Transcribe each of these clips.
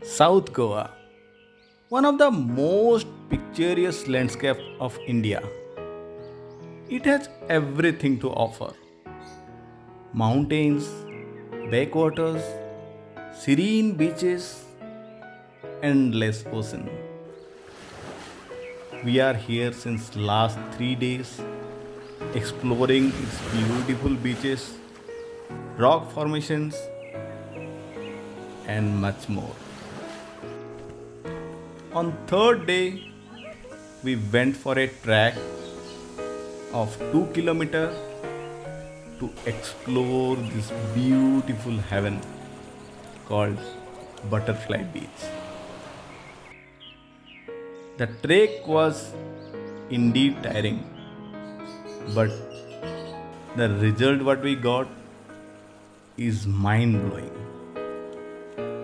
South Goa, one of the most picturesque landscapes of India. It has everything to offer: mountains, backwaters, serene beaches, endless ocean. We are here since last 3 days exploring its beautiful beaches, rock formations and much more. On third day, we went for a trek of 2 kilometers to explore this beautiful heaven called Butterfly Beach. The trek was indeed tiring, but the result what we got is mind blowing.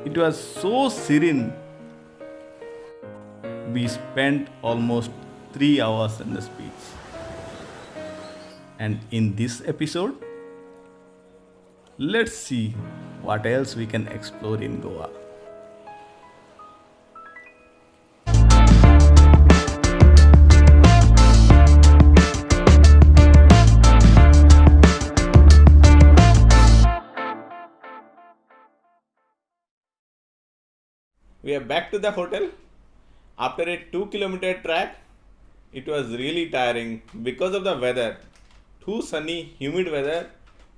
It was so serene. We spent almost 3 hours in this beach. And in this episode, let's see what else we can explore in Goa. We are back to the hotel. After a 2 kilometer trek, it was really tiring because of the weather. Too sunny, humid weather,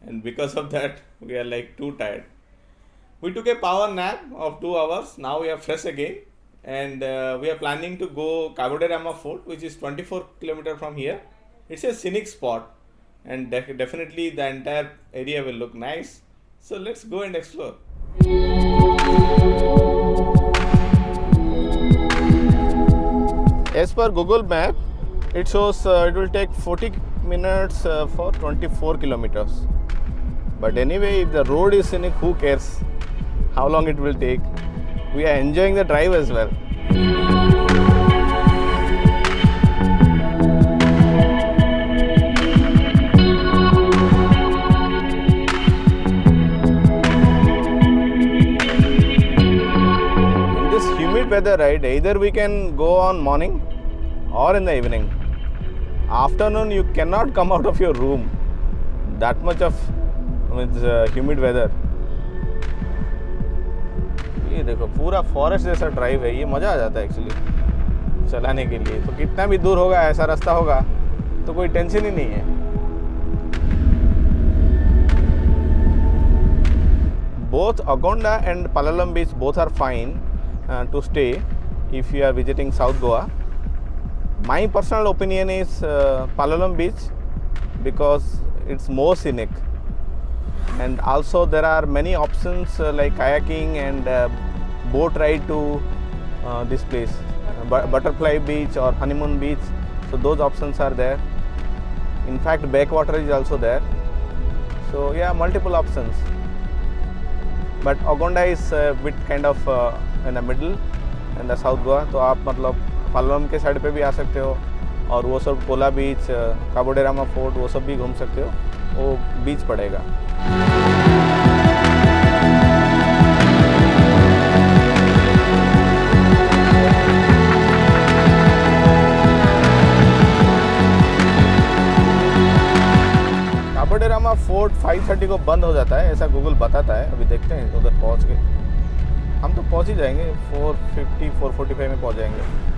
and because of that, we are like too tired. We took a power nap of 2 hours. Now we are fresh again, and we are planning to go Kagoderama Fort, which is 24 kilometers from here. It's a scenic spot, and definitely the entire area will look nice. So let's go and explore. As per Google Map, it shows it will take 40 minutes for 24 kilometers. But anyway, if the road is scenic, who cares how long it will take? We are enjoying the drive as well. In this humid weather, right, either we can go on morning or in the evening. Afternoon you cannot come out of your room. That much of humid weather. ये देखो पूरा forest जैसा drive है. ये मज़ा आ जाता है actually चलाने के लिए. तो कितना भी दूर होगा ऐसा रास्ता होगा तो कोई टेंशन ही नहीं है. Both Agonda and Palalam beach both are fine to stay if you are visiting South Goa. My personal opinion is Palalam beach because it's more scenic, and also there are many options like kayaking and boat ride to this place, Butterfly Beach or Honeymoon Beach. So those options are there. In fact, backwater is also there. So yeah, multiple options. But Agonda is a bit kind of in the middle in the South Goa. तो आप मतलब पालम के side पे भी आ सकते हो और वो सब कोला बीच, काबोडेरामा फोर्ट वो सब भी घूम सकते हो. वो बीच पड़ेगा. काबोडेरामा फोर्ट 5:30 को बंद हो जाता है ऐसा गूगल बताता है. अभी देखते हैं उधर पहुंच के. हम तो पहुंच ही जाएंगे. 4:50 4:45 में पहुंच जाएंगे.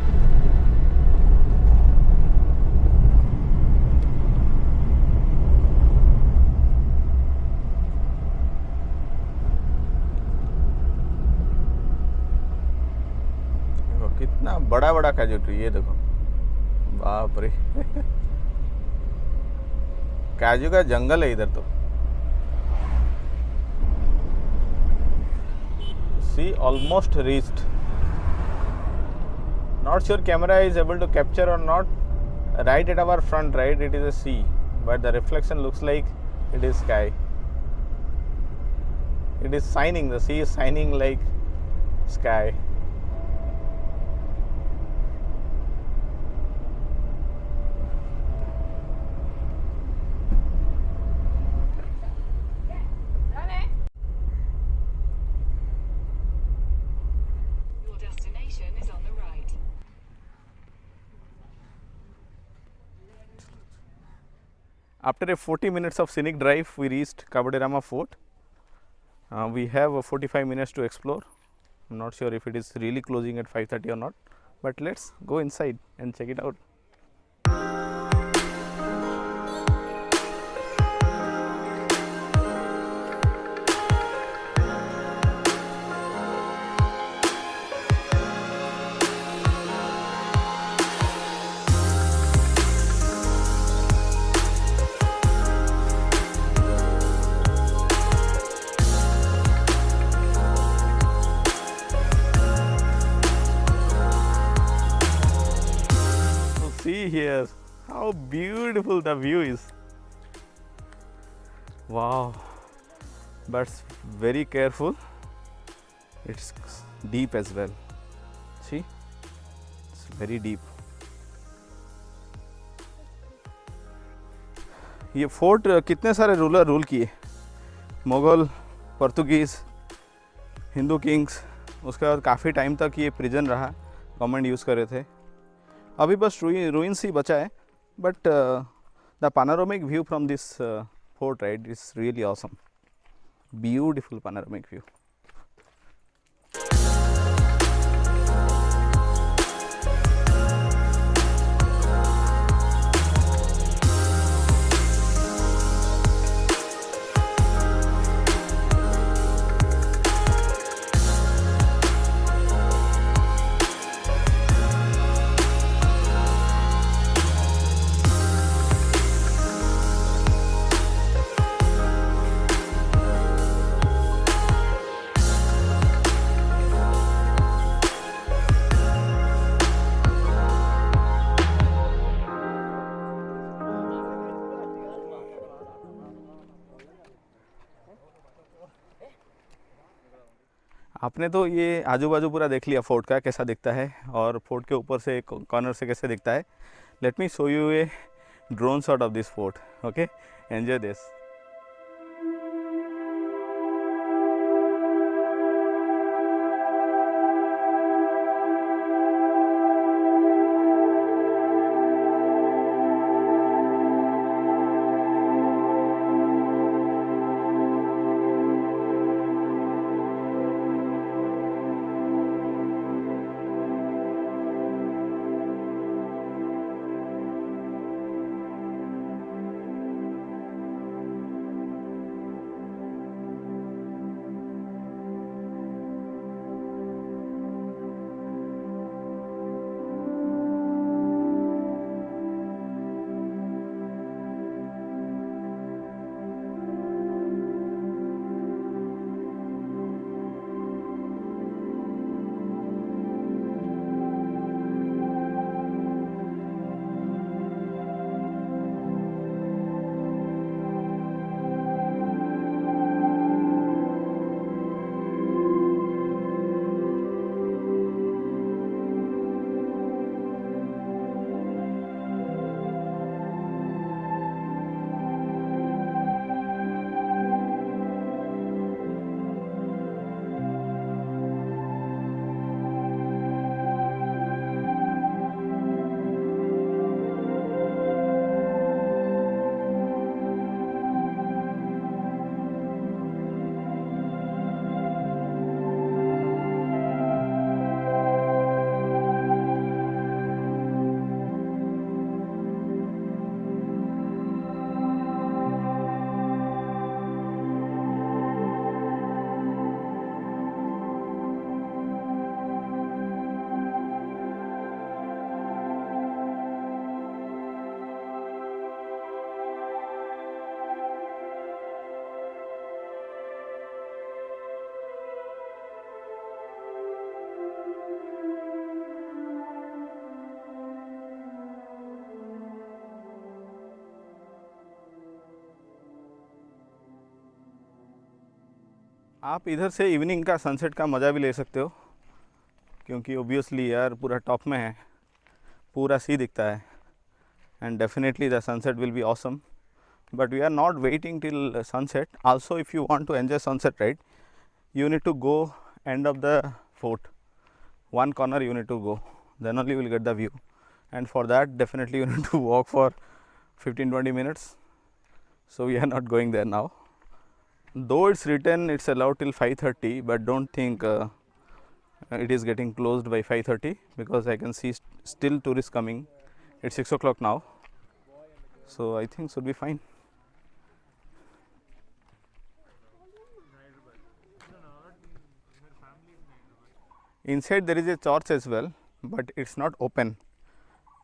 देखो कितना बड़ा बड़ा काजू ट्री. ये देखो बाप रे. काजू का जंगल है इधर तो. See, almost reached. Not sure camera is able to capture or not. Right at our front, right, it is a sea, but the reflection looks like it is sky. It is shining. The sea is shining like sky. After a 40 minutes of scenic drive, we reached Kabadirama Fort. We have 45 minutes to explore. I'm not sure if it is really closing at 5:30 or not, but let's go inside and check it out. See here how beautiful the view is. Wow, but very careful, it's deep as well. See, it's very deep. ये fort कितने सारे ruler rule किए, Mughal, Portuguese, Hindu Kings, उसके बाद काफ़ी time तक ये prison रहा, गवर्नमेंट यूज़ कर रहे थे. अभी बस ruins ही बचा है, but the panoramic view from this fort, right, is really awesome. Beautiful panoramic view. आपने तो ये आजू बाजू पूरा देख लिया फोर्ट का कैसा दिखता है और फोर्ट के ऊपर से कॉर्नर से कैसे दिखता है. Let me show U A drone shot of this fort. Okay, enjoy this. आप इधर से इवनिंग का सनसेट का मज़ा भी ले सकते हो, क्योंकि ओबियसली यार पूरा टॉप में है, पूरा सी दिखता है, and definitely the sunset will be awesome. But we are not waiting till sunset. Also if you want to enjoy sunset, right, you need to go end of the fort, one corner you need to go, then only you will get the view, and for that definitely you need to walk for 15-20 minutes, so we are not going there now. Though it's written it's allowed till 5:30, but don't think it is getting closed by 5:30, because I can see still tourists coming. It's 6 o'clock now, so I think should be fine. Inside there is a church as well, but it's not open.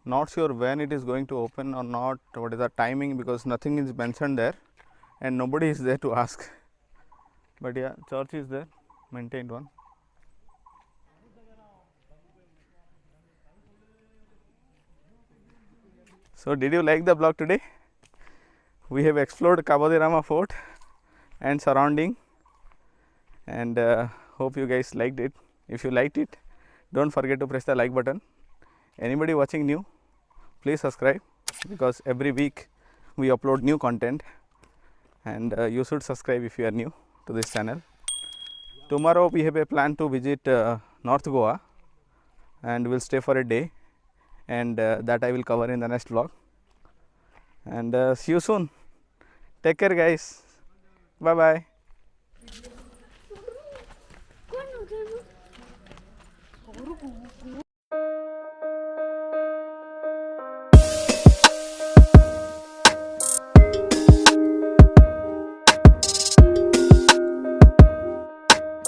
Not sure when it is going to open or not, what is the timing, because nothing is mentioned there and nobody is there to ask. But yeah, church is there, maintained one. So did you like the vlog today? We have explored Cabo de Rama Fort and surrounding, and hope you guys liked it. If you liked it, don't forget to press the like button. Anybody watching new, please subscribe, because every week we upload new content, and you should subscribe if you are new to this channel. Tomorrow we have a plan to visit North Goa, and we'll stay for a day, and that I will cover in the next vlog. And see you soon. Take care, guys. Bye bye.